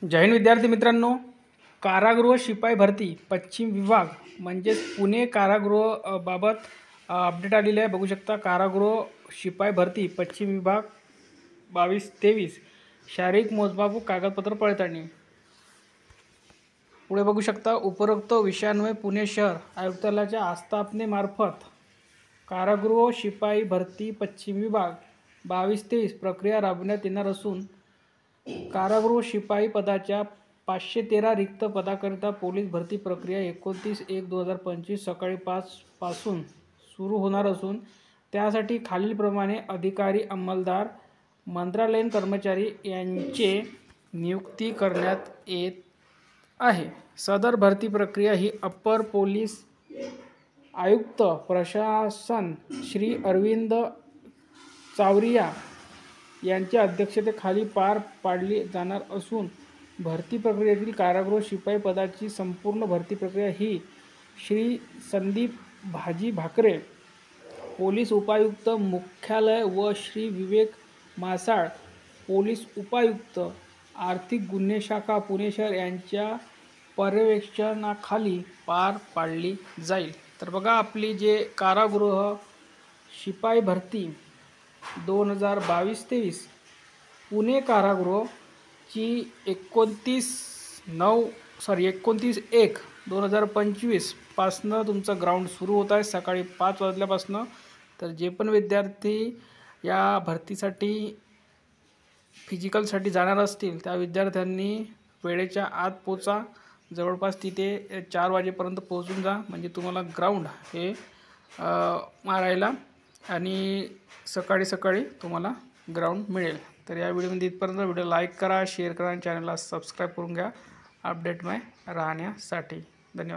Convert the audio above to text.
जय हिंद विद्यार्थी मित्रांनो, कारागृह शिपाई भरती पश्चिम विभाग म्हणजेच पुणे कारागृह बाबत अपडेट आलेले आहे। बघू शकता, कारागृह शिपाई भरती पश्चिम विभाग 22-23 शारीरिक मोजमाप कागदपत्र पडताळणी। पुढे बघू शकता, उपरोक्त विषयान्वये पुणे शहर आयुक्तालयाच्या आस्थापनेमार्फत कारागृह शिपाई भरती पश्चिम विभाग 22-23 प्रक्रिया राबविण्यात येणार असून कारागृह शिपाई पदाच्या 513 रिक्त पदाकरिता पोलीस भरती प्रक्रिया 29/1/2025 सकाळी 5 पासून सुरू होणार असून त्यासाठी खालीलप्रमाणे अधिकारी, अंमलदार, मंत्रालयीन कर्मचारी यांचे नियुक्ती करण्यात येत आहे। सदर भरती प्रक्रिया ही अप्पर पोलीस आयुक्त प्रशासन श्री अरविंद चावरिया यांच्या अध्यक्षतेखाली पार पाडली जाणार असून भरती प्रक्रियेतील कारागृह शिपाई पदाची संपूर्ण भरती प्रक्रिया ही श्री संदीप भाजी भाकरे, पोलीस उपायुक्त मुख्यालय व श्री विवेक मासाळ, पोलीस उपायुक्त आर्थिक गुन्हे शाखा पुणे शहर यांच्या पर्यवेक्षणाखाली पार पाडली जाईल। तर बघा, आपली जे कारागृह शिपाई भरती 2022-23 पुणे कारागृहची 29/1/2025 पासनं तुमचं ग्राउंड सुरू होत आहे सकाळी 5 वाजल्यापासनं। तर जे पण विद्यार्थी या भरतीसाठी फिजिकलसाठी जाणार असतील त्या विद्यार्थ्यांनी वेळेच्या आत पोचा, जवळपास तिथे 4 वाजेपर्यंत पोहोचून जा, म्हणजे तुम्हाला ग्राउंड हे मारायला आणि सकाळी तुम्हाला ग्राउंड मिळेल। तर या व्हिडिओमध्ये इथपर्यंत। व्हिडिओ लाईक करा, शेअर करा आणि चॅनलला सबस्क्राईब करून घ्या अपडेटमय राहण्यासाठी। धन्यवाद।